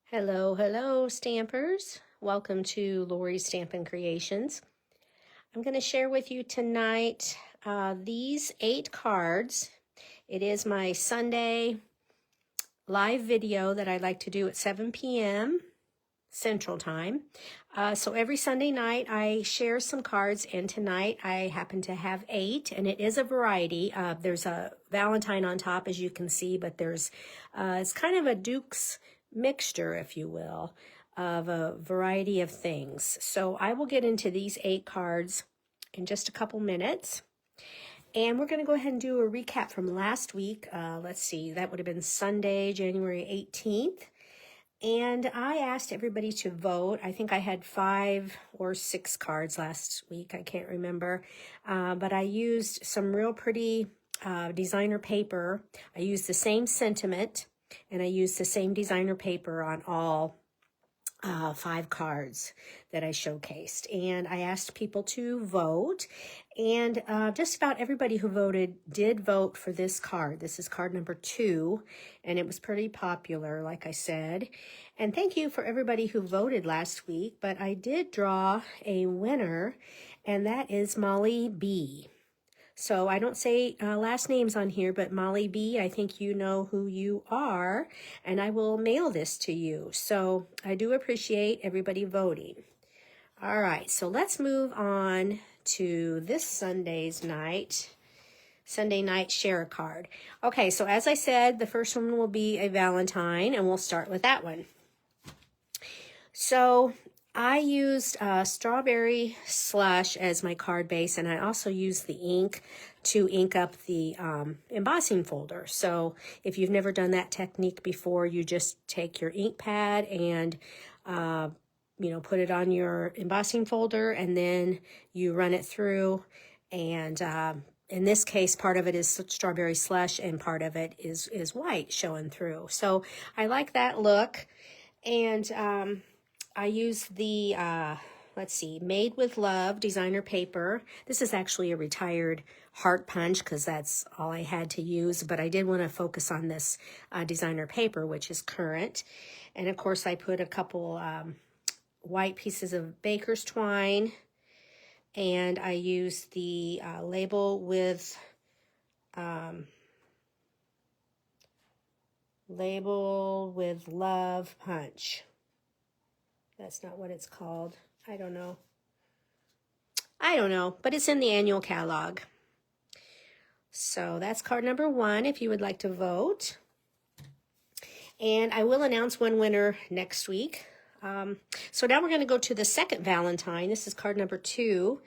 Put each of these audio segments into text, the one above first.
Hello, hello, Stampers. Welcome to Lori's Stampin' Creations. I'm going to share with you tonight these 8 cards. It is my Sunday live video that I like to do at 7 p.m. Central Time. So every Sunday night I share some cards, and tonight I happen to have 8, and it is a variety. There's a Valentine on top, as you can see, but there's it's kind of a Duke's mixture, if you will, of a variety of things. So I will get into these 8 cards in just a couple minutes. And we're going to go ahead and do a recap from last week. Let's see, that would have been Sunday, January 18th. And I asked everybody to vote. I think I had 5 or 6 cards last week. I can't remember. But I used some real pretty designer paper. I used the same sentiment, and I used the same designer paper on all 5 cards that I showcased. And I asked people to vote, and just about everybody who voted did vote for this card. This is card number 2, and it was pretty popular, like I said. And thank you for everybody who voted last week, but I did draw a winner, and that is Molly B. So I don't say last names on here, but Molly B, I think you know who you are, and I will mail this to you. So I do appreciate everybody voting. All right, so let's move on to this Sunday night share a card. Okay, so as I said, the first one will be a Valentine, and we'll start with that one. So I used Strawberry Slush as my card base, and I also used the ink to ink up the embossing folder. So if you've never done that technique before, you just take your ink pad and put it on your embossing folder, and then you run it through. And in this case, part of it is Strawberry Slush, and part of it is white showing through. So I like that look, and I use the, let's see, Made with Love designer paper. This is actually a retired heart punch because that's all I had to use, but I did want to focus on this designer paper, which is current. And of course, I put a couple white pieces of baker's twine, and I used the Label with Love punch. That's not what it's called. I don't know, but it's in the annual catalog. So that's card number 1 if you would like to vote. And I will announce one winner next week. So now we're going to go to the second Valentine. This is card number 2.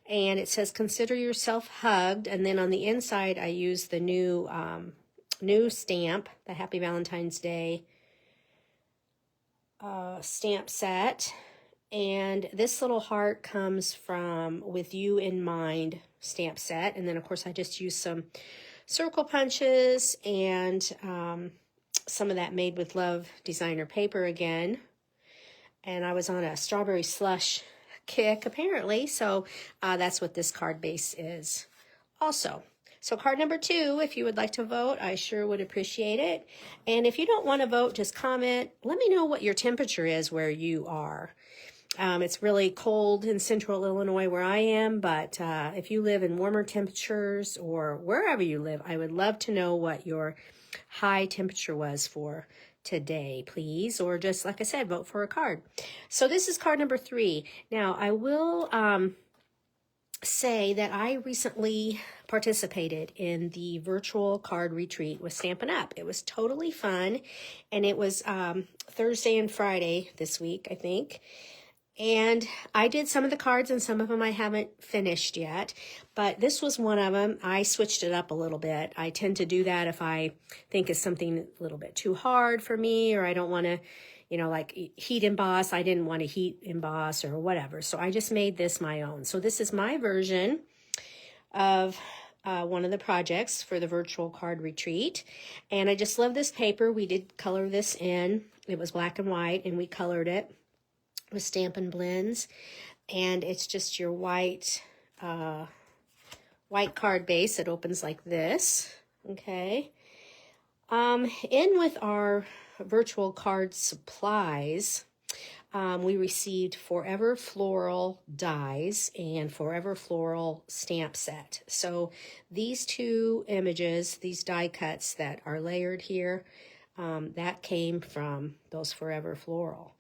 And it says, consider yourself hugged. And then on the inside, I use the new stamp, the Happy Valentine's Day stamp set, and this little heart comes from With You in Mind stamp set. And then of course I just used some circle punches and some of that Made with Love designer paper again, and I was on a Strawberry Slush kick apparently, so that's what this card base is also. So card number 2, if you would like to vote, I sure would appreciate it. And if you don't want to vote, just comment. Let me know what your temperature is where you are. It's really cold in central Illinois where I am, but if you live in warmer temperatures or wherever you live, I would love to know what your high temperature was for today, please. Or just, like I said, vote for a card. So this is card number 3. Now, I will say that I recently participated in the virtual card retreat with StampinUP. It was totally fun, and it was Thursday and Friday this week, I think. And I did some of the cards, and some of them I haven't finished yet, but this was one of them. I switched it up a little bit. I tend to do that if I think it's something a little bit too hard for me, or I don't want to, like heat emboss. I didn't want to heat emboss or whatever. So I just made this my own. So this is my version of one of the projects for the virtual card retreat. And I just love this paper. We did color this in. It was black and white, and we colored it with Stampin' Blends. And it's just your white card base. It opens like this. Okay. In with our virtual card supplies, we received Forever Floral dies and Forever Floral stamp set. So these two images, these die cuts that are layered here, that came from those Forever Floral.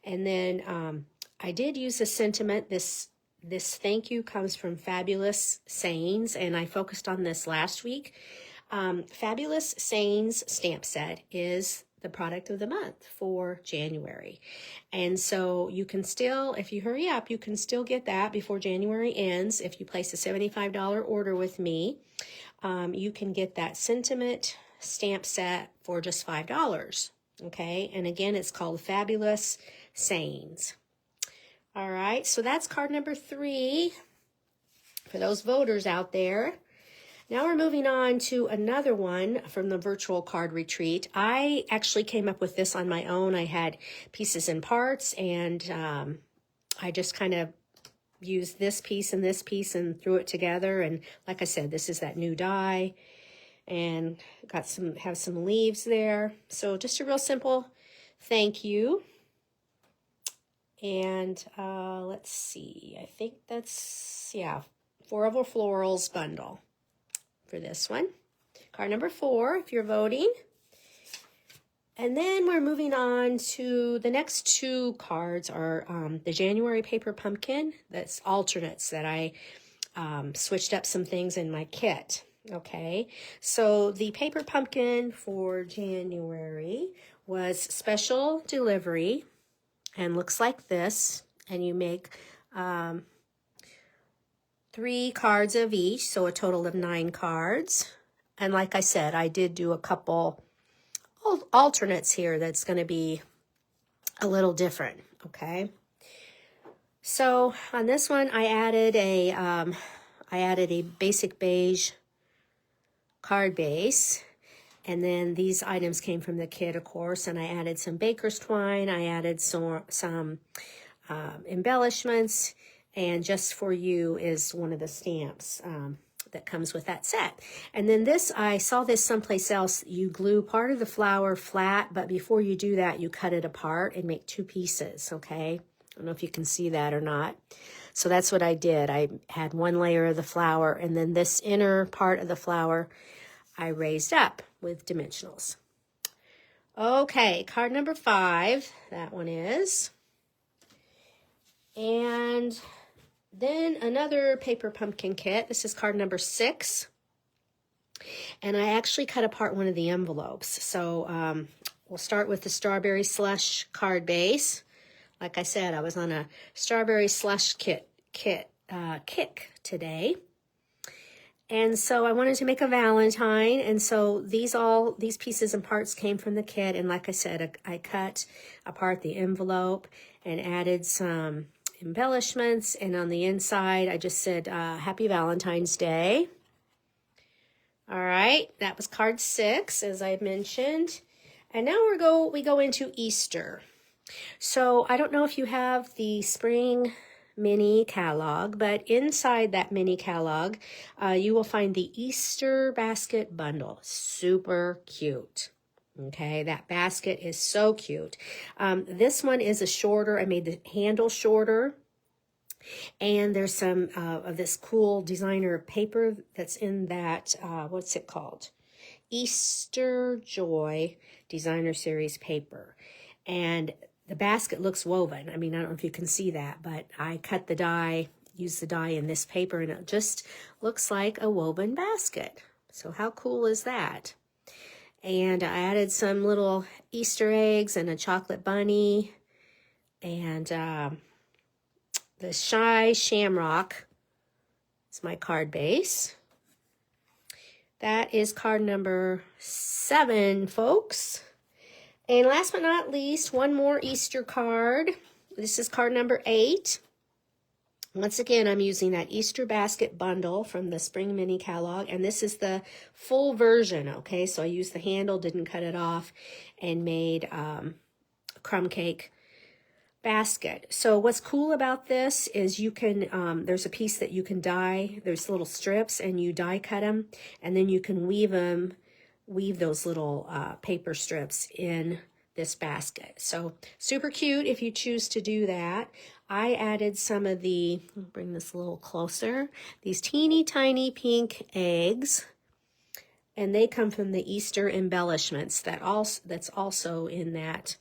And then I did use a sentiment. This thank you comes from Fabulous Sayings, and I focused on this last week. Fabulous Sayings stamp set is the product of the month for January. And so you can still, if you hurry up, you can still get that before January ends. If you place a $75 order with me, you can get that sentiment stamp set for just $5. Okay, and again, it's called Fabulous Sayings. All right, so that's card number 3 for those voters out there. Now we're moving on to another one from the virtual card retreat. I actually came up with this on my own. I had pieces and parts, and I just kind of used this piece and threw it together. And like I said, this is that new die, and have some leaves there. So just a real simple thank you. And let's see, I think that's, yeah, Forever Florals bundle for this one. Card number 4, if you're voting. And then we're moving on to the next 2 cards are the January Paper Pumpkin. That's alternates that I switched up some things in my kit. Okay, so the Paper Pumpkin for January was special delivery and looks like this. And you make 3 cards of each, so a total of 9 cards. And like I said, I did do a couple alternates here that's going to be a little different, okay? So on this one, I added a basic beige card base, and then these items came from the kit, of course, and I added some baker's twine, I added some embellishments, and Just For You is one of the stamps that comes with that set. And then this, I saw this someplace else. You glue part of the flower flat, but before you do that, you cut it apart and make 2 pieces, okay? I don't know if you can see that or not. So that's what I did. I had 1 layer of the flower, and then this inner part of the flower I raised up with dimensionals. Okay, card number 5, that one is. And then another Paper Pumpkin kit. This is card number 6. And I actually cut apart one of the envelopes. So we'll start with the Strawberry Slush card base. Like I said, I was on a Strawberry Slush kick today. And so I wanted to make a Valentine. And so these pieces and parts came from the kit. And like I said, I cut apart the envelope and added some embellishments, and on the inside I just said Happy Valentine's Day. All right, that was card 6, as I mentioned. And now we go into Easter. So I don't know if you have the spring mini catalog, but inside that mini catalog you will find the Easter basket bundle. Super cute. Okay, that basket is so cute. This one is a shorter. I made the handle shorter. And there's some of this cool designer paper that's in that, what's it called? Easter Joy Designer Series paper. And the basket looks woven. I mean, I don't know if you can see that, but I cut the die, used the die in this paper, and it just looks like a woven basket. So how cool is that? And I added some little Easter eggs and a chocolate bunny, and the Shy Shamrock is my card base. That is card number 7, folks. And last but not least, one more Easter card. This is card number 8. Once again, I'm using that Easter basket bundle from the Spring Mini Catalog, and this is the full version, okay? So I used the handle, didn't cut it off, and made a crumb cake basket. So what's cool about this is you can, there's a piece that you can die, there's little strips, and you die cut them, and then you can weave them weave those little paper strips in this basket. So super cute if you choose to do that. I added some of the, I'll bring this a little closer, these teeny tiny pink eggs, and they come from the Easter embellishments that's also in that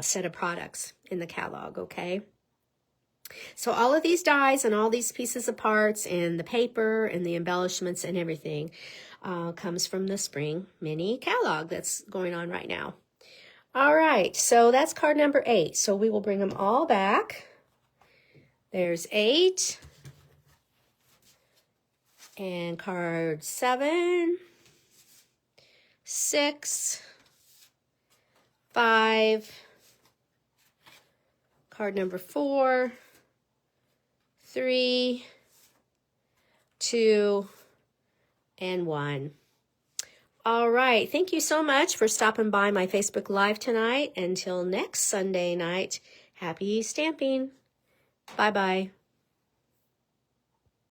set of products in the catalog, okay? So all of these dies and all these pieces of parts and the paper and the embellishments and everything comes from the spring mini catalog that's going on right now. All right, so that's card number 8. So we will bring them all back. There's 8. And card 7, 6, 5, card number 4, 3, 2, and 1. All right, thank you so much for stopping by my Facebook Live tonight. Until next Sunday night, happy stamping. Bye-bye.